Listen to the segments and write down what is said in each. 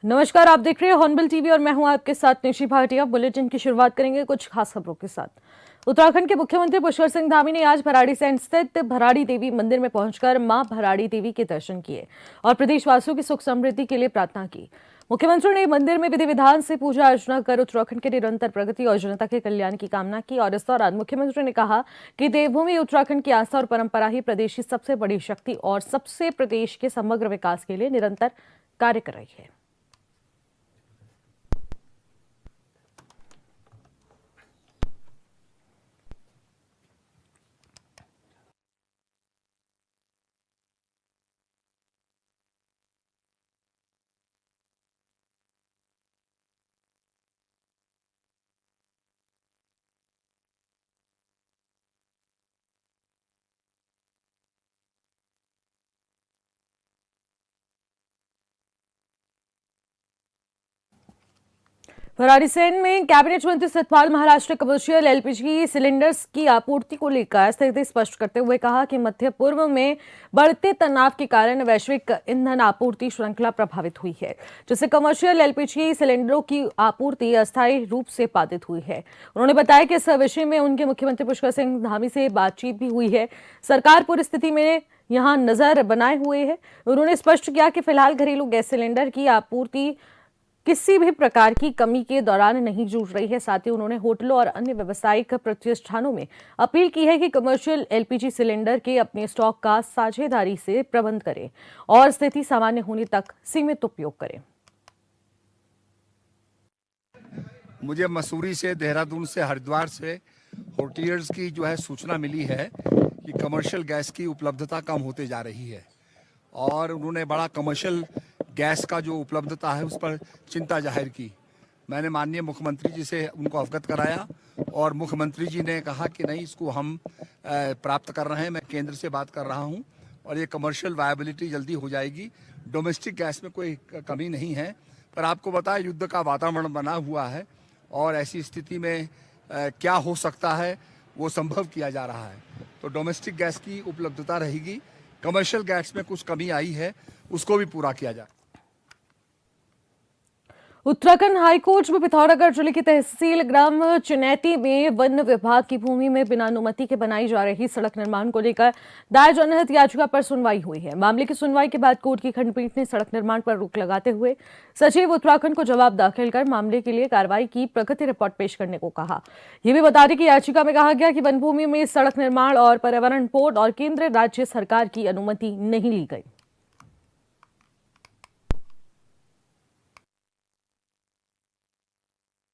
नमस्कार, आप देख रहे हैं हॉर्नबिल टीवी और मैं हूं आपके साथ निशी भाटिया। बुलेटिन की शुरुआत करेंगे कुछ खास खबरों के साथ। उत्तराखंड के मुख्यमंत्री पुष्कर सिंह धामी ने आज भराड़ीसैंण स्थित भराड़ी देवी मंदिर में पहुंचकर मां भराड़ी देवी के दर्शन किए और प्रदेशवासियों की सुख समृद्धि के लिए प्रार्थना की। मुख्यमंत्री ने मंदिर में विधि विधान से पूजा अर्चना कर उत्तराखंड के निरंतर प्रगति और जनता के कल्याण की कामना की और इस दौरान मुख्यमंत्री ने कहा कि देवभूमि उत्तराखंड की आस्था और परंपरा ही प्रदेश की सबसे बड़ी शक्ति और सबसे प्रदेश के समग्र विकास के लिए निरंतर कार्य कर रही है। भराड़ीसैंण में कैबिनेट मंत्री सतपाल महाराज ने कमर्शियल एलपीजी सिलेंडर्स की आपूर्ति को लेकर स्थिति स्पष्ट करते हुए कहा कि मध्य पूर्व में बढ़ते तनाव के कारण वैश्विक ईंधन आपूर्ति श्रृंखला प्रभावित हुई है, जिससे कमर्शियल एलपीजी सिलेंडरों की आपूर्ति अस्थायी रूप से बाधित हुई है। उन्होंने बताया कि इस विषय में उनके मुख्यमंत्री पुष्कर सिंह धामी से बातचीत भी हुई है। सरकार पूरी स्थिति में यहां नजर बनाए हुए है। उन्होंने स्पष्ट किया कि फिलहाल घरेलू गैस सिलेंडर की आपूर्ति किसी भी प्रकार की कमी के दौरान नहीं जूझ रही है। साथ ही उन्होंने होटलों और अन्य व्यावसायिक प्रतिष्ठानों में अपील की है कि कमर्शियल एलपीजी सिलेंडर के अपने स्टॉक का साझेदारी से प्रबंध करें और स्थिति सामान्य होने तक सीमित उपयोग करें। मुझे मसूरी से, देहरादून से, हरिद्वार से होटलियर्स की जो है सूचना मिली है कि कमर्शियल गैस की उपलब्धता कम होते जा रही है और उन्होंने बड़ा कमर्शियल गैस का जो उपलब्धता है उस पर चिंता जाहिर की। मैंने माननीय मुख्यमंत्री जी से उनको अवगत कराया और मुख्यमंत्री जी ने कहा कि नहीं, इसको हम प्राप्त कर रहे हैं। मैं केंद्र से बात कर रहा हूं और ये कमर्शियल वायबिलिटी जल्दी हो जाएगी। डोमेस्टिक गैस में कोई कमी नहीं है, पर आपको बताया युद्ध का वातावरण बना हुआ है और ऐसी स्थिति में क्या हो सकता है वो संभव किया जा रहा है। तो डोमेस्टिक गैस की उपलब्धता रहेगी। कमर्शियल गैस में कुछ कमी आई है, उसको भी पूरा किया जाए। उत्तराखंड हाईकोर्ट में पिथौरागढ़ जिले की तहसील ग्राम चुनैती में वन विभाग की भूमि में बिना अनुमति के बनाई जा रही सड़क निर्माण को लेकर दायर जनहित याचिका पर सुनवाई हुई है। मामले की सुनवाई के बाद कोर्ट की खंडपीठ ने सड़क निर्माण पर रोक लगाते हुए सचिव उत्तराखंड को जवाब दाखिल कर मामले के लिए कार्रवाई की प्रगति रिपोर्ट पेश करने को कहा। यह भी बता दें कि याचिका में कहा गया कि वन भूमि में सड़क निर्माण और पर्यावरण बोर्ड और केंद्र राज्य सरकार की अनुमति नहीं ली गई।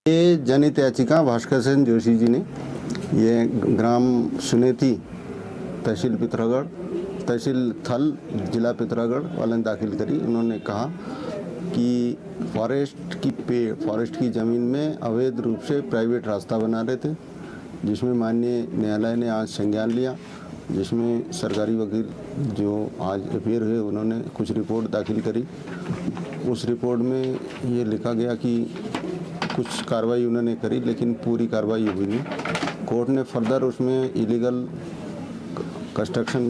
ये जनहित याचिका भास्कर सेन जोशी जी ने ये ग्राम सुनेती, तहसील पिथौरागढ़, तहसील थल, जिला पिथौरागढ़ वाले ने दाखिल करी। उन्होंने कहा कि फॉरेस्ट की ज़मीन में अवैध रूप से प्राइवेट रास्ता बना रहे थे, जिसमें माननीय न्यायालय ने आज संज्ञान लिया, जिसमें सरकारी वकील जो आज अपीयर हुए उन्होंने कुछ रिपोर्ट दाखिल करी। उस रिपोर्ट में ये लिखा गया कि कुछ कार्रवाई उन्होंने करी, लेकिन पूरी कार्रवाई हुई नहीं। कोर्ट ने फर्दर उसमें इलीगल कंस्ट्रक्शन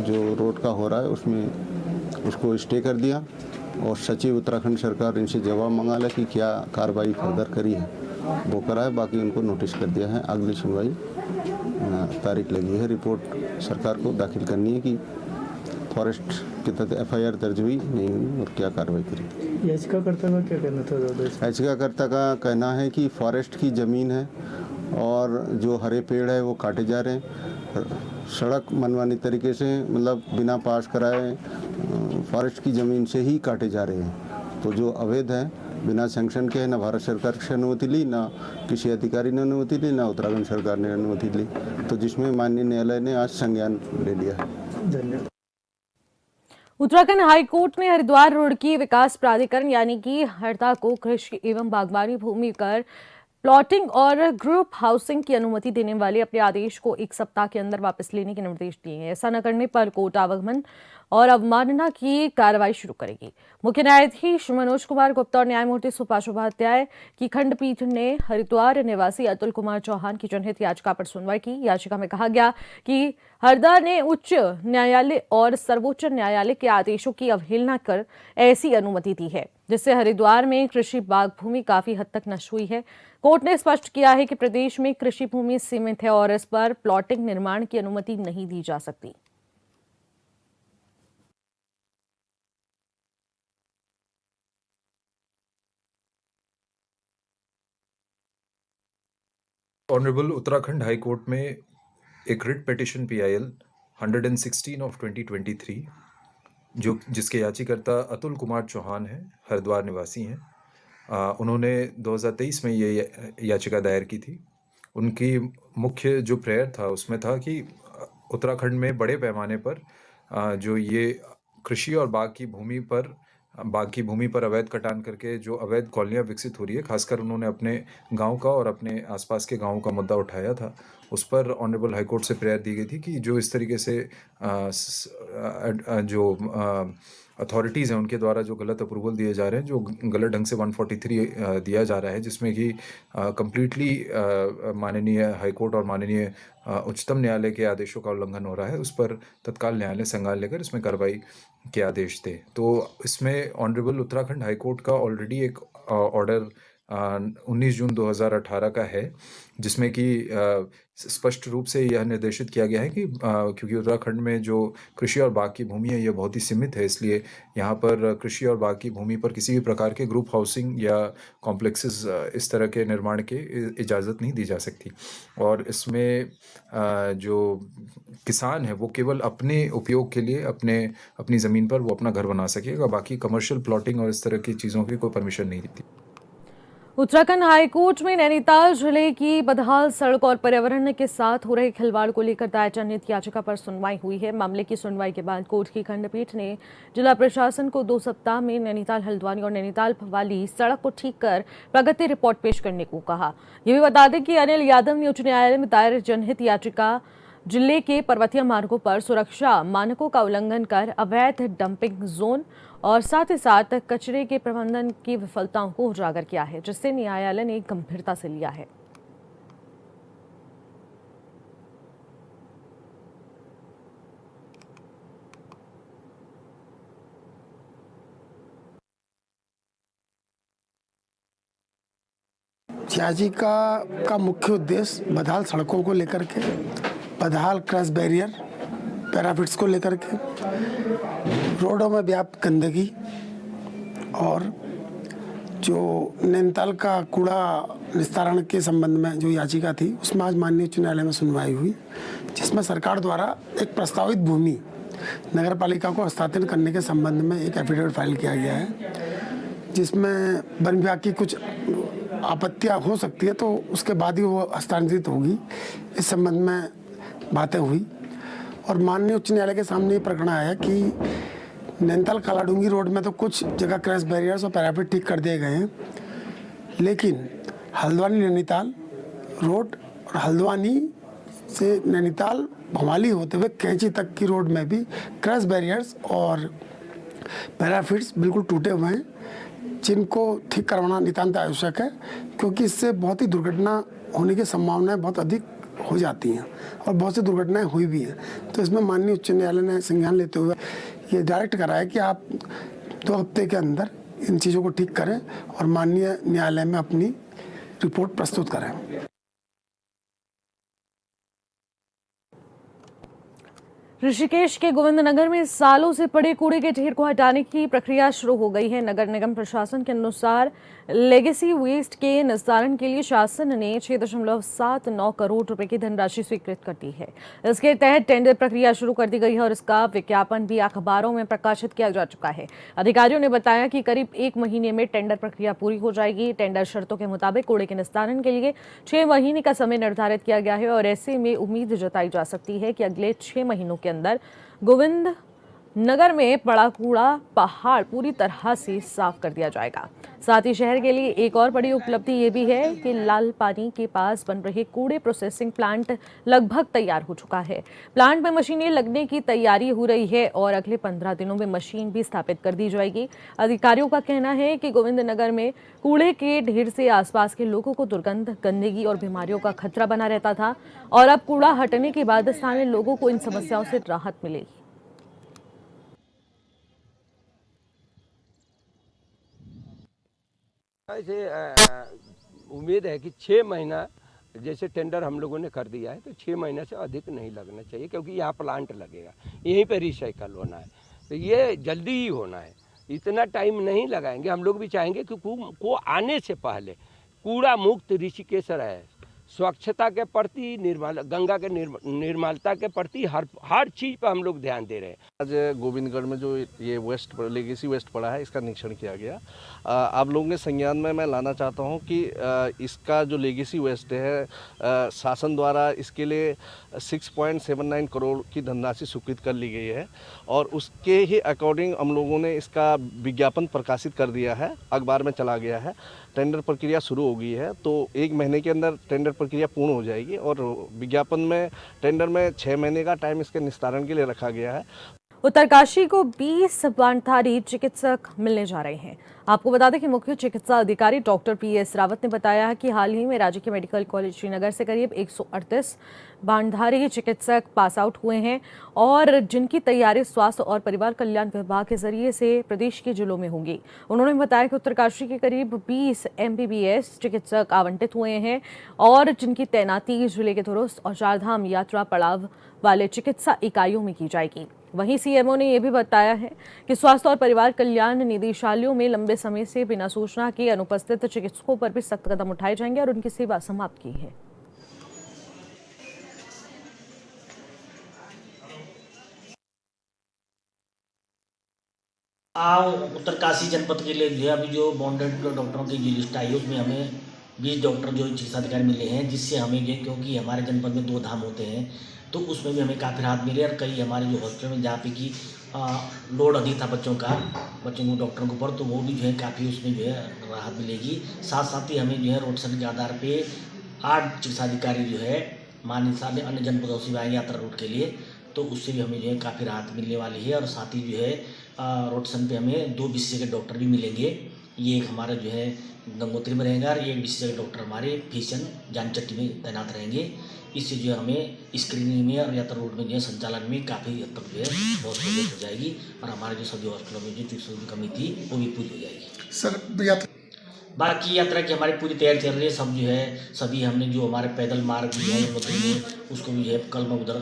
जो रोड का हो रहा है उसमें उसको स्टे कर दिया और सचिव उत्तराखंड सरकार इनसे जवाब मांगा ला कि क्या कार्रवाई फर्दर करी है, वो करा है। बाकी उनको नोटिस कर दिया है। अगली सुनवाई तारीख लगी है। रिपोर्ट सरकार को दाखिल करनी है कि फॉरेस्ट के तहत एफआईआर दर्ज हुई नहीं हुई और क्या कार्रवाई करी। याचिकाकर्ता का क्या कहना था? याचिकाकर्ता का कहना है कि फॉरेस्ट की ज़मीन है और जो हरे पेड़ है वो काटे जा रहे हैं। सड़क मनमानी तरीके से, मतलब बिना पास कराए फॉरेस्ट की ज़मीन से ही काटे जा रहे हैं। तो जो अवैध है, बिना सैंक्शन के, ना भारत सरकार से अनुमति ली, ना किसी अधिकारी ने अनुमति ली, ना उत्तराखंड सरकार ने अनुमति ली, तो जिसमें माननीय न्यायालय ने आज संज्ञान ले लिया है। धन्यवाद। उत्तराखंड हाईकोर्ट ने हरिद्वार रुड़की विकास प्राधिकरण यानी कि हरदा को कृषि एवं बागवानी भूमि पर प्लॉटिंग और ग्रुप हाउसिंग की अनुमति देने वाले अपने आदेश को 1 सप्ताह के अंदर वापस लेने के निर्देश दिए हैं। ऐसा न करने पर कोर्ट आवागमन और अवमानना की कार्रवाई शुरू करेगी। मुख्य न्यायाधीश मनोज कुमार गुप्ता और न्यायमूर्ति सुभाष उपाध्याय की खंडपीठ ने हरिद्वार निवासी अतुल कुमार चौहान की जनहित याचिका पर सुनवाई की। याचिका में कहा गया कि हरदा ने उच्च न्यायालय और सर्वोच्च न्यायालय के आदेशों की अवहेलना कर ऐसी अनुमति दी है, जिससे हरिद्वार में कृषि बाग भूमि काफी हद तक नष्ट हुई है। कोर्ट ने स्पष्ट किया है कि प्रदेश में कृषि भूमि सीमित है और इस पर प्लॉटिंग निर्माण की अनुमति नहीं दी जा सकती। ऑनरेबल उत्तराखंड हाई कोर्ट में एक रिट पिटीशन PIL 116 ऑफ 2023 जिसके याचिकाकर्ता अतुल कुमार चौहान हैं, हरिद्वार निवासी हैं। उन्होंने 2023 में ये याचिका दायर की थी। उनकी मुख्य जो प्रेयर था उसमें था कि उत्तराखंड में बड़े पैमाने पर जो ये कृषि और बाग की भूमि पर अवैध कटान करके जो अवैध कॉलोनियाँ विकसित हो रही है, खासकर उन्होंने अपने गांव का और अपने आसपास के गांवों का मुद्दा उठाया था। उस पर ऑनरेबल हाई कोर्ट से प्रेयर दी गई थी कि जो इस तरीके से जो अथॉरिटीज़ हैं उनके द्वारा जो गलत अप्रूवल दिए जा रहे हैं, जो गलत ढंग से 143 दिया जा रहा है, जिसमें कि कम्प्लीटली माननीय हाई कोर्ट और माननीय उच्चतम न्यायालय के आदेशों का उल्लंघन हो रहा है, उस पर तत्काल न्यायालय संज्ञान लेकर इसमें कार्रवाई के आदेश थे। तो इसमें ऑनरेबल उत्तराखंड हाई कोर्ट का ऑलरेडी एक ऑर्डर 19 जून 2018 का है, जिसमें कि स्पष्ट रूप से यह निर्देशित किया गया है कि क्योंकि उत्तराखंड में जो कृषि और बाग की भूमि है यह बहुत ही सीमित है, इसलिए यहाँ पर कृषि और बाग की भूमि पर किसी भी प्रकार के ग्रुप हाउसिंग या कॉम्प्लेक्सेस इस तरह के निर्माण की इजाज़त नहीं दी जा सकती। और इसमें जो किसान है वो केवल अपने उपयोग के लिए अपनी ज़मीन पर वो अपना घर बना सकेगा, बाकी कमर्शियल प्लॉटिंग और इस तरह की चीज़ों की कोई परमिशन नहीं देती। उत्तराखंड हाईकोर्ट में नैनीताल जिले की बदहाल सड़क और पर्यावरण के साथ हो रहे खिलवाड़ को लेकर दायर जनहित याचिका पर सुनवाई हुई है। मामले की सुनवाई के बाद कोर्ट की खंडपीठ ने जिला प्रशासन को 2 सप्ताह में नैनीताल हल्द्वानी और नैनीताल भवाली सड़क को ठीक कर प्रगति रिपोर्ट पेश करने को कहा। ये भी बता दें कि अनिल यादव ने उच्च न्यायालय में दायर जनहित याचिका जिले के पर्वतीय मार्गों पर सुरक्षा मानकों का उल्लंघन कर अवैध डंपिंग जोन और साथ ही साथ कचरे के प्रबंधन की विफलताओं को उजागर किया है, जिससे न्यायालय ने गंभीरता से लिया है। याचिका का मुख्य उद्देश्य बदहाल सड़कों को लेकर के, बदहाल क्रॉस बैरियर पैराफिट्स को लेकर के, रोडों में व्याप्त गंदगी और जो नैनीताल का कूड़ा निस्तारण के संबंध में जो याचिका थी, उसमें आज माननीय उच्च न्यायालय में सुनवाई हुई, जिसमें सरकार द्वारा एक प्रस्तावित भूमि नगर पालिका को हस्तांतरित करने के संबंध में एक एफिडेविट फाइल किया गया है, जिसमें वन विभाग की कुछ आपत्तियां हो सकती है, तो उसके बाद ही वो हस्तांतरित होगी। इस संबंध में बातें हुई और माननीय उच्च न्यायालय के सामने ये प्रकरण आया कि नैनीताल कालाडूंगी रोड में तो कुछ जगह क्रॉस बैरियर्स और पैराफिट ठीक कर दिए गए हैं, लेकिन हल्द्वानी नैनीताल रोड और हल्द्वानी से नैनीताल भवाली होते हुए कैंची तक की रोड में भी क्रॉस बैरियर्स और पैराफिट्स बिल्कुल टूटे हुए हैं, जिनको ठीक करवाना नितांत आवश्यक है, क्योंकि इससे बहुत ही दुर्घटना होने की संभावनाएं बहुत अधिक हो जाती हैं और बहुत सी दुर्घटनाएं हुई भी हैं। तो इसमें माननीय उच्च न्यायालय ने संज्ञान लेते हुए ये डायरेक्ट करा है कि आप 2 हफ्ते के अंदर इन चीज़ों को ठीक करें और माननीय न्यायालय में अपनी रिपोर्ट प्रस्तुत करें। ऋषिकेश के गोविंदनगर में सालों से पड़े कूड़े के ढेर को हटाने की प्रक्रिया शुरू हो गई है। नगर निगम प्रशासन के अनुसार लेगेसी वेस्ट के निस्तारण के लिए शासन ने 6.79 करोड़ रुपए की धनराशि स्वीकृत कर दी है। इसके तहत टेंडर प्रक्रिया शुरू कर दी गई है और इसका विज्ञापन भी अखबारों में प्रकाशित किया जा चुका है। अधिकारियों ने बताया कि करीब 1 महीने में टेंडर प्रक्रिया पूरी हो जाएगी। टेंडर शर्तों के मुताबिक कूड़े के निस्तारण के लिए 6 महीने का समय निर्धारित किया गया है और ऐसे में उम्मीद जताई जा सकती है कि अगले 6 महीनों के अंदर गोविंद नगर में पड़ा कूड़ा पहाड़ पूरी तरह से साफ कर दिया जाएगा। साथ ही शहर के लिए एक और बड़ी उपलब्धि ये भी है कि लाल पानी के पास बन रहे कूड़े प्रोसेसिंग प्लांट लगभग तैयार हो चुका है। प्लांट में मशीनें लगने की तैयारी हो रही है और अगले 15 दिनों में मशीन भी स्थापित कर दी जाएगी। अधिकारियों का कहना है कि गोविंदनगर में कूड़े के ढेर से आसपास के लोगों को दुर्गंध, गंदगी और बीमारियों का खतरा बना रहता था और अब कूड़ा हटने के बाद स्थानीय लोगों को इन समस्याओं से राहत मिलेगी। ऐसे उम्मीद है कि 6 महीना जैसे टेंडर हम लोगों ने कर दिया है तो 6 महीने से अधिक नहीं लगना चाहिए, क्योंकि यहाँ प्लांट लगेगा, यहीं पे रिसाइकल होना है, तो ये जल्दी ही होना है, इतना टाइम नहीं लगाएंगे। हम लोग भी चाहेंगे कि को आने से पहले कूड़ा मुक्त ऋषिकेश रहे, स्वच्छता के प्रति, गंगा के निर्मलता के प्रति हर चीज़ पर हम लोग ध्यान दे रहे हैं। आज गोविंदगढ़ में जो ये वेस्ट लेगेसी वेस्ट पड़ा है, इसका निरीक्षण किया गया। आप लोगों के संज्ञान में मैं लाना चाहता हूं कि इसका जो लेगेसी वेस्ट है, शासन द्वारा इसके लिए 6.79 करोड़ की धनराशि स्वीकृत कर ली गई है और उसके ही अकॉर्डिंग हम लोगों ने इसका विज्ञापन प्रकाशित कर दिया है, अखबार में चला गया है। टेंडर प्रक्रिया शुरू हो गई है, तो 1 महीने के अंदर टेंडर प्रक्रिया पूर्ण हो जाएगी और विज्ञापन में टेंडर में 6 महीने का टाइम इसके निस्तारण के लिए रखा गया है। उत्तरकाशी को 20 बानधारी चिकित्सक मिलने जा रहे हैं। आपको बता दें कि मुख्य चिकित्सा अधिकारी डॉक्टर PS रावत ने बताया कि हाल ही में राज्य के मेडिकल कॉलेज श्रीनगर से करीब 138 बानधारी चिकित्सक पास आउट हुए हैं और जिनकी तैयारी स्वास्थ्य और परिवार कल्याण विभाग के जरिए से प्रदेश के जिलों में होंगी। उन्होंने बताया कि उत्तरकाशी के करीब 20 MBBS चिकित्सक आवंटित हुए हैं और जिनकी तैनाती जिले के दुरुस्त और चारधाम यात्रा पड़ाव वाले चिकित्सा इकाइयों में की जाएगी। वहीं CMO ने यह भी बताया है कि स्वास्थ्य और परिवार कल्याण निदेशालयों में लंबे समय से बिना सूचना के अनुपस्थित चिकित्सकों पर भी सख्त कदम उठाए जाएंगे और उनकी सेवा समाप्त की है। उत्तरकाशी जनपद के लिए जो है अभी जो बॉन्डेड डॉक्टरों की जो लिस्ट आई है उसमें हमें 20 डॉक्टर जो चिकित्सा अधिकारी मिले हैं, जिससे हमें ये, क्योंकि हमारे जनपद में 2 धाम होते हैं तो उसमें भी हमें काफ़ी राहत मिली और कई हमारे जो हॉस्पिटल में जहाँ पे कि लोड अधिक था बच्चों को डॉक्टरों के ऊपर, तो वो भी जो है काफ़ी उसमें जो है राहत मिलेगी। साथ साथ ही हमें जो है रोटेशन के आधार पे 8 चिकित्सा अधिकारी जो है मान्यता में अन्य जनपदों से आएंगे यात्रा रूट के लिए, तो उससे भी हमें जो है काफ़ी राहत मिलने वाली है। और साथ ही जो है रोटेशन पे हमें 2 विशेषज्ञ के डॉक्टर भी मिलेंगे। ये एक हमारा जो है गंगोत्री में रहेगा और ये विशेषज्ञ डॉक्टर हमारे फीसन जानचट्टी में तैनात रहेंगे। इससे जो है हमें स्क्रीनिंग में और यात्रा रूट में जो है संचालन में काफ़ी हद तक जो है बहुत सहूलियत हो जाएगी और हमारे जो सभी हॉस्पिटलों में जो चिकित्सकों की कमी थी वो भी पूरी हो जाएगी। सर बाकी यात्रा की हमारी पूरी तैयारी चल रही है। सब जो है सभी हमने जो हमारे पैदल मार्ग भी है यमुनोत्री में, उसको भी जो है कल मैं उधर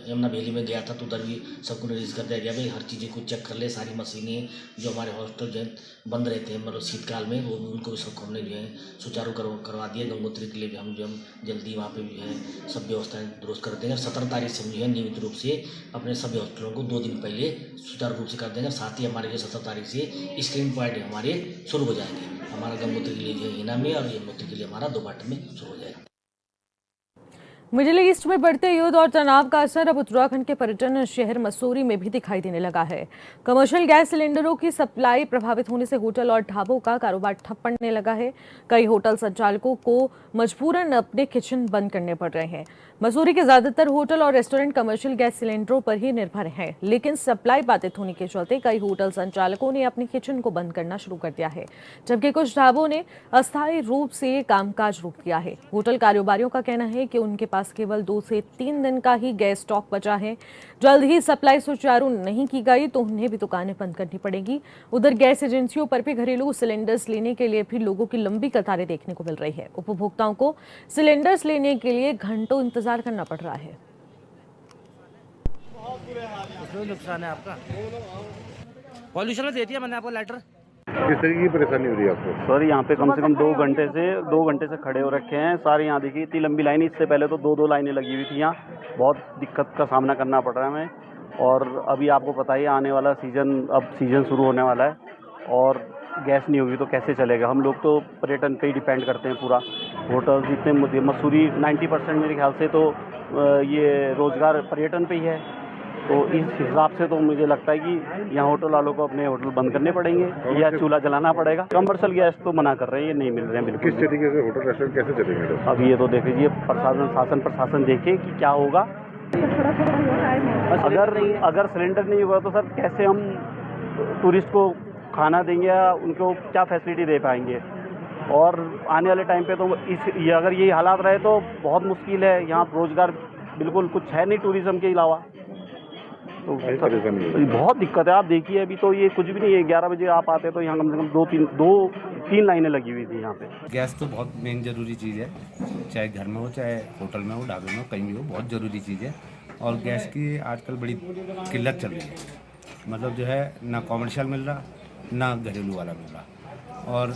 यमुना वैली में गया था तो उधर भी सबको रिलीज कर दिया गया भाई हर चीज़ें को चेक कर ले। सारी मशीनें जो हमारे हॉस्पिटल जो है बंद रहते हैं मतलब शीतकाल में, वो उनको भी सबको हमने जो है सुचारू करवा दिया। गंगोत्री के लिए भी हम जो जल्दी वहाँ पर जो है सब व्यवस्थाएँ दुरुस्त कर देंगे। 17 तारीख से हम जो है नियमित रूप से अपने सभी हॉस्पिटलों को 2 दिन पहले सुचारू रूप से कर देंगे। साथ ही हमारे जो 17 तारीख से स्क्रीन पॉइंट हमारे शुरू हो जाएंगे। हमारा गंगोत्री के लिए जो है हिना में और यमुनोत्री के लिए हमारा 2 पार्ट में शुरू हो जाएगा। मिडिल ईस्ट में बढ़ते युद्ध और तनाव का असर अब उत्तराखंड के पर्यटन शहर मसूरी में भी दिखाई देने लगा है। कमर्शियल गैस सिलेंडरों की सप्लाई प्रभावित होने से होटल और ढाबों का कारोबार ठप पड़ने लगा है। कई होटल संचालकों को मजबूरन अपने किचन बंद करने पड़ रहे हैं। मसूरी के ज्यादातर होटल और रेस्टोरेंट कमर्शियल गैस सिलेंडरों पर ही निर्भर हैं, लेकिन सप्लाई बाधित होने के चलते कई होटल संचालकों ने अपने किचन को बंद करना शुरू कर दिया है, जबकि कुछ ढाबों ने अस्थायी रूप से कामकाज रोक दिया है। होटल कारोबारियों का कहना है कि उनके पास केवल 2 से 3 दिन का ही गैस स्टॉक बचा है। जल्द ही सप्लाई सुचारू नहीं की गई तो उन्हें भी दुकानें बंद करनी पड़ेगी। उधर गैस एजेंसियों पर भी घरेलू सिलेंडर्स लेने के लिए भी लोगों की लंबी कतारें देखने को मिल रही है। उपभोक्ताओं को सिलेंडर्स लेने के लिए घंटों इंतजार करना पड़ रहा है। उसमें नुकसान है आपका, पॉल्यूशन में दे दिया मैंने आपको लेटर। किस तरह की परेशानी हो रही है आपको? सर यहाँ पे कम से कम 2 घंटे से खड़े हो रखे हैं। सारे यहाँ देखिए इतनी लंबी लाइन, इससे पहले तो 2 लाइनें लगी हुई थी। यहाँ बहुत दिक्कत का सामना करना पड़ रहा है हमें। और अभी आपको पता ही आने वाला सीज़न, अब सीज़न शुरू होने वाला है और गैस नहीं होगी तो कैसे चलेगा। हम लोग तो पर्यटन पे ही डिपेंड करते हैं पूरा। होटल जितने मसूरी 90% मेरे ख्याल से तो ये रोज़गार पर्यटन पे ही है। तो इस हिसाब से तो मुझे लगता है कि यहाँ होटल वालों को अपने होटल बंद करने पड़ेंगे या चूल्हा जलाना पड़ेगा। कमर्शियल गैस तो मना कर रहे हैं, ये नहीं मिल रहे हैं बिल्कुल। किस तरीके से होटल रेस्टोरेंट कैसे चलेंगे? अब ये तो देख लीजिए, प्रशासन देखे कि क्या होगा। अगर सिलेंडर नहीं होगा तो सर कैसे हम टूरिस्ट को खाना देंगे या उनको क्या फैसिलिटी दे पाएंगे। और आने वाले टाइम पे तो अगर यही हालात रहे तो बहुत मुश्किल है। यहाँ रोजगार बिल्कुल कुछ है नहीं टूरिज्म के अलावा, तो बहुत दिक्कत है। आप देखिए अभी तो ये कुछ भी नहीं है। 11 बजे आप आते तो यहाँ कम से कम दो तीन लाइनें लगी हुई थी यहाँ पे। गैस तो बहुत मेन ज़रूरी चीज़ है, चाहे घर में हो, चाहे होटल में हो, ढाबे में हो, कहीं भी हो, बहुत ज़रूरी चीज़ है। और गैस की आजकल बड़ी किल्लत चल रही है। मतलब जो है ना कॉमर्शियल मिल रहा, ना घरेलू वाला मिल रहा। और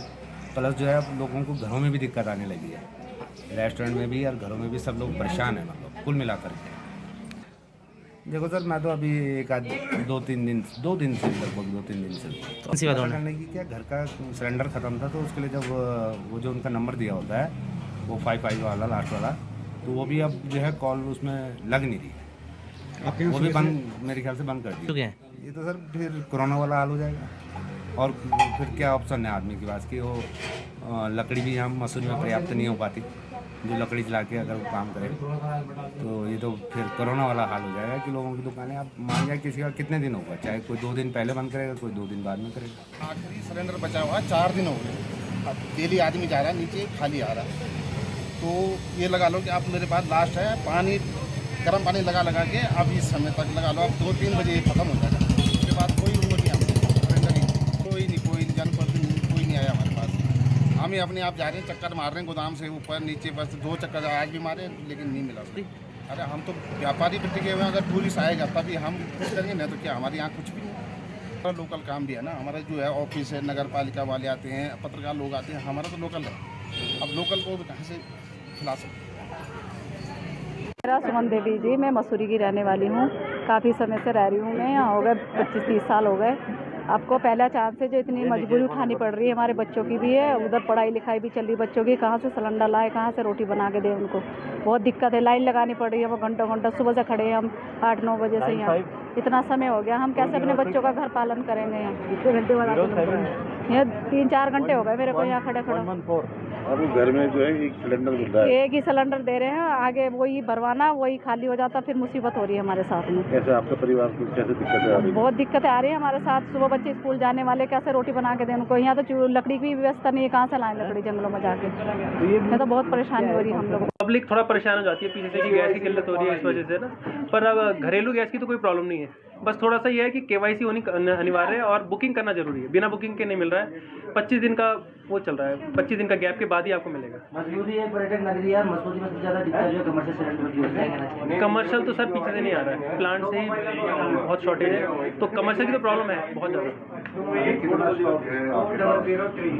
प्लस जो है अब लोगों को घरों में भी दिक्कत आने लगी है, रेस्टोरेंट में भी और घरों में भी सब लोग परेशान हैं, मतलब कुल मिलाकर के। देखो सर, मैं तो अभी दो तीन दिन से लगभग 2-3 दिन से कौन सी बात करने की क्या, घर का सिलेंडर ख़त्म था तो उसके लिए जब वो जो उनका नंबर दिया होता है वो 55 वाला लास्ट वाला, तो वो भी अब जो है कॉल उसमें लग नहीं रही, वो भी बंद, मेरे ख्याल से बंद कर दिया। ये तो सर फिर कोरोना वाला हाल हो जाएगा। और फिर क्या ऑप्शन है आदमी के पास कि वो लकड़ी भी यहाँ मसूरी में पर्याप्त नहीं हो पाती, जो लकड़ी जला के अगर वो काम करे तो ये तो फिर कोरोना वाला हाल हो जाएगा कि लोगों की दुकानें, आप मान जाए किसी का कितने दिन होगा, चाहे कोई 2 दिन पहले बंद करेगा, कोई 2 दिन बाद में करेगा। आखिरी सिलेंडर बचा हुआ 4 दिन हो गए, डेली आदमी जा रहा है नीचे खाली आ रहा है। तो ये लगा लो कि आप मेरे पास लास्ट है पानी, गर्म पानी लगा के अब इस समय तक लगा लो, अब 2-3 बजे ख़त्म हो जाएगा। उसके बाद कोई वो नहीं, कोई नहीं जनप्रतिनिधि कोई नहीं आया हमारे पास। हम ही अपने आप जा रहे हैं, चक्कर मार रहे हैं गोदाम से ऊपर नीचे, बस 2 चक्कर आज भी मारे लेकिन नहीं मिला। अरे हम तो व्यापारी पे टिके हुए हैं, अगर टूरिस्ट आएगा तभी हम कुछ करेंगे, ना तो क्या हमारे यहाँ कुछ भी नहीं। लोकल काम भी है ना हमारा, जो है ऑफिस है, नगर पालिका वाले आते हैं, पत्रकार लोग आते हैं, हमारा तो लोकल है। अब लोकल को कहाँ से खिला सकते? मेरा सुमन देवी जी, मैं मसूरी की रहने वाली हूँ, काफ़ी समय से रह रही हूँ मैं यहाँ, हो गए 25-30 साल हो गए। आपको पहला चांस से जो इतनी मजबूरी उठानी पड़ रही है, हमारे बच्चों की भी है, उधर पढ़ाई लिखाई भी चल रही है बच्चों की, कहाँ से सिलेंडर लाए, कहाँ से रोटी बना के दें उनको, बहुत दिक्कत है। लाइन लगानी पड़ रही है, वो घंटों सुबह से खड़े हैं हम 8-9 बजे से यहाँ, इतना समय हो गया। हम कैसे अपने बच्चों का घर पालन करेंगे यहाँ? इतने घंटे बाद यहाँ 3-4 घंटे हो गए मेरे को यहाँ खड़े। और घर में जो है एक सिलेंडर मिल रहा है, एक ही सिलेंडर दे रहे हैं, आगे वही भरवाना, वही खाली हो जाता, फिर मुसीबत हो रही है हमारे साथ में। कैसे आपके परिवार को कैसे दिक्कतें आ रही है? बहुत दिक्कतें आ रही है हमारे साथ। सुबह बच्चे स्कूल जाने वाले, कैसे रोटी बना के दें उनको? यहाँ तो लकड़ी की व्यवस्था नहीं है, कहाँ से लाएं लकड़ी जंगलों में जाके? यहाँ तो बहुत परेशानी हो रही है हम लोग। पब्लिक थोड़ा परेशान हो जाती है पीछे से कि गैस की किल्लत हो रही है इस वजह से ना, पर अब घरेलू गैस की तो कोई प्रॉब्लम नहीं है। बस थोड़ा सा ये है कि KYC होनी अनिवार्य है और बुकिंग करना जरूरी है, बिना बुकिंग के नहीं मिल रहा है। 25 दिन का वो चल रहा है, 25 दिन का गैप के बाद ही आपको मिलेगा। मसूरी एक पर्यटक नगरी है, मसूरी में सबसे ज़्यादा दिक्कत जो है कमर्शियल सिलेंडर की होती है। कमर्शियल तो सर पीछे से नहीं आ रहा है, प्लांट से ही बहुत शॉर्टेज है, तो कमर्शियल की तो प्रॉब्लम है बहुत ज़्यादा।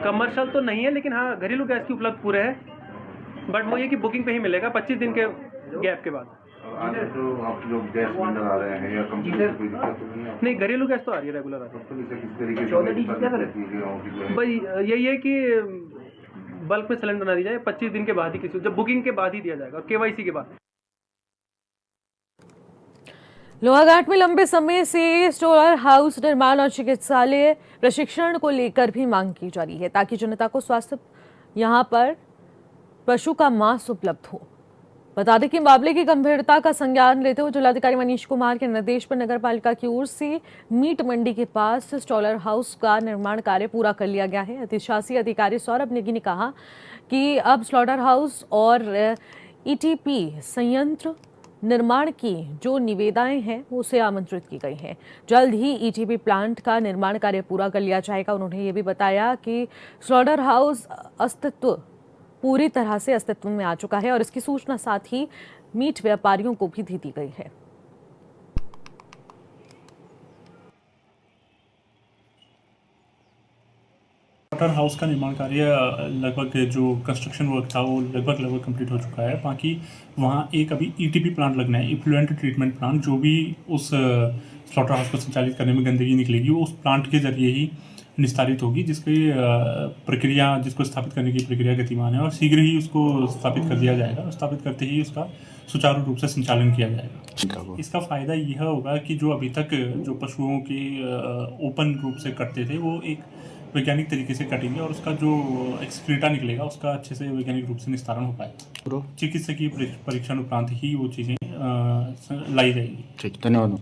कमर्शियल तो नहीं है, लेकिन हाँ घरेलू गैस की उपलब्ध पूरे है, बट वो ये कि बुकिंग पे ही मिलेगा 25 दिन के गैप के बाद। तो आप लोग गैस सिलेंडर आ रहे हैं या कंपनी से कोई दिक्कत तो नहीं है? नहीं, घरेलू गैस तो आ रही है, रेगुलर आ रही है। किस तरीके से भाई यही है कि बल्क में सिलेंडर ना दी जाए, 25 दिन के बाद ही, किसी जब बुकिंग के बाद ही दिया जाएगा, KYC के बाद। लोहाघाट में लंबे समय से स्टोर हाउस निर्माण और चिकित्सालय प्रशिक्षण को लेकर भी मांग की जा रही है, ताकि जनता को स्वास्थ्य यहां पर पशु का मांस उपलब्ध हो। बता दें कि मामले की गंभीरता का संज्ञान लेते हुए जिलाधिकारी मनीष कुमार के निर्देश पर नगर पालिका की ओर से मीट मंडी के पास स्टॉलर हाउस का निर्माण कार्य पूरा कर लिया गया है। अधिशासी अधिकारी सौरभ नेगी ने कहा कि अब स्लॉटर हाउस और ETP संयंत्र निर्माण की जो निविदाएं हैं उसे आमंत्रित की गई हैं। जल्द ही ETP प्लांट का निर्माण कार्य पूरा कर लिया जाएगा। उन्होंने ये भी बताया कि स्लॉटर हाउस पूरी तरह से अस्तित्व में आ चुका है और इसकी सूचना साथ ही मीट व्यापारियों को भी दी गई है। स्लॉटर हाउस का निर्माण कार्य लगभग जो कंस्ट्रक्शन वर्क था वो लगभग कंप्लीट हो चुका है। बाकी वहाँ एक अभी ETP प्लांट लगना है, इफ्लुएंट ट्रीटमेंट प्लांट, जो भी उस स्लॉटर हाउस को संचालित करने में गंदगी निकलेगी वो उस प्लांट के जरिए ही निस्तारित होगी, जिसकी प्रक्रिया, जिसको स्थापित करने की प्रक्रिया गतिमान है और शीघ्र ही उसको स्थापित कर दिया जाएगा और स्थापित करते ही उसका सुचारू रूप से संचालन किया जाएगा। इसका फ़ायदा यह होगा कि जो अभी तक जो पशुओं के ओपन रूप से कटते थे वो एक वैज्ञानिक तरीके से कटेंगे और उसका जो एक्सक्रीटा निकलेगा उसका अच्छे से वैज्ञानिक रूप से निस्तारण हो पाएगा। चिकित्सकीय परीक्षण उपरांत ही वो चीज़ें लाई जाएगी। ठीक, धन्यवाद।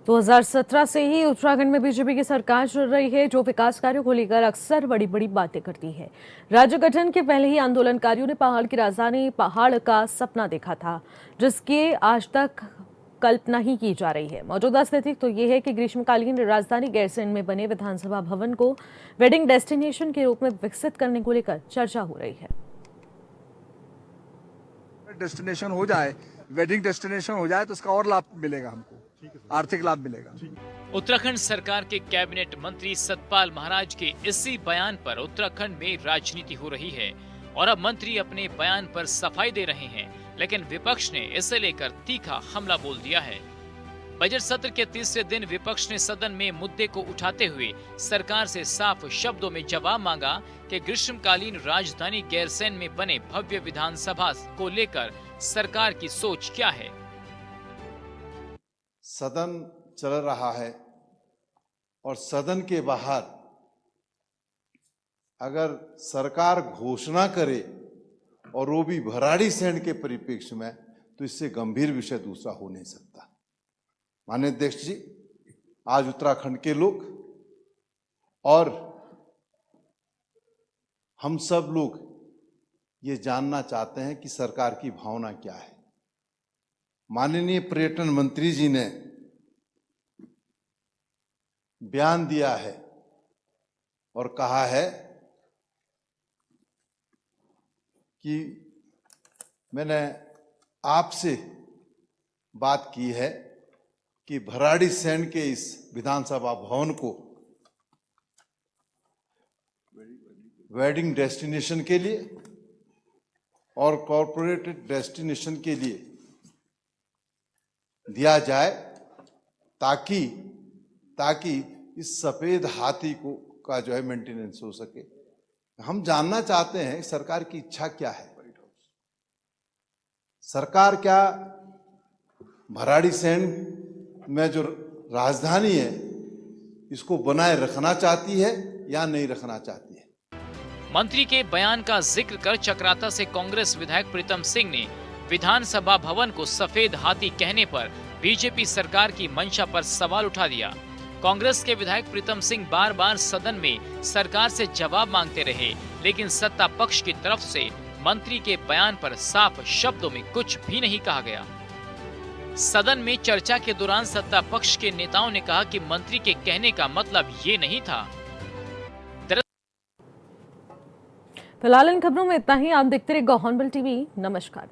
2017 से ही उत्तराखंड में बीजेपी की सरकार चल रही है, जो विकास कार्यों को लेकर अक्सर बड़ी बड़ी बातें करती है। राज्य गठन के पहले ही आंदोलनकारियों ने पहाड़ की राजधानी पहाड़ का सपना देखा था, जिसकी आज तक कल्पना ही की जा रही है। मौजूदा स्थिति तो ये है कि ग्रीष्मकालीन राजधानी गैरसैंण में बने विधानसभा भवन को वेडिंग डेस्टिनेशन के रूप में विकसित करने को लेकर चर्चा हो रही है। डेस्टिनेशन हो जाए, वेडिंग डेस्टिनेशन हो जाए तो उसका और लाभ मिलेगा, हमको आर्थिक लाभ मिलेगा। उत्तराखंड सरकार के कैबिनेट मंत्री सतपाल महाराज के इसी बयान पर उत्तराखंड में राजनीति हो रही है और अब मंत्री अपने बयान पर सफाई दे रहे हैं, लेकिन विपक्ष ने इसे लेकर तीखा हमला बोल दिया है। बजट सत्र के तीसरे दिन विपक्ष ने सदन में मुद्दे को उठाते हुए सरकार से साफ शब्दों में जवाब मांगा कि ग्रीष्मकालीन राजधानी गैरसैंण में बने भव्य विधानसभा को लेकर सरकार की सोच क्या है। सदन चल रहा है और सदन के बाहर अगर सरकार घोषणा करे और वो भी भराड़ीसैंण के परिप्रेक्ष्य में, तो इससे गंभीर विषय दूसरा हो नहीं सकता। माननीय अध्यक्ष जी, आज उत्तराखंड के लोग और हम सब लोग ये जानना चाहते हैं कि सरकार की भावना क्या है। माननीय पर्यटन मंत्री जी ने बयान दिया है और कहा है कि मैंने आपसे बात की है कि भराड़ीसैंण के इस विधानसभा भवन को वेडिंग डेस्टिनेशन के लिए और कॉरपोरेटेड डेस्टिनेशन के लिए दिया जाए, ताकि इस सफेद हाथी को का जो है मेंटेनेंस हो सके। हम जानना चाहते हैं सरकार की इच्छा क्या है। सरकार क्या भराड़ीसैंण में जो राजधानी है इसको बनाए रखना चाहती है या नहीं रखना चाहती है। मंत्री के बयान का जिक्र कर चक्राता से कांग्रेस विधायक प्रीतम सिंह ने विधानसभा भवन को सफेद हाथी कहने पर बीजेपी सरकार की मंशा पर सवाल उठा दिया। कांग्रेस के विधायक प्रीतम सिंह बार बार सदन में सरकार से जवाब मांगते रहे, लेकिन सत्ता पक्ष की तरफ से मंत्री के बयान पर साफ शब्दों में कुछ भी नहीं कहा गया। सदन में चर्चा के दौरान सत्ता पक्ष के नेताओं ने कहा कि मंत्री के कहने का मतलब ये नहीं था। फिलहाल इन खबरों में इतना ही। आप देखते रहिए गो हॉर्नबिल टीवी। नमस्कार।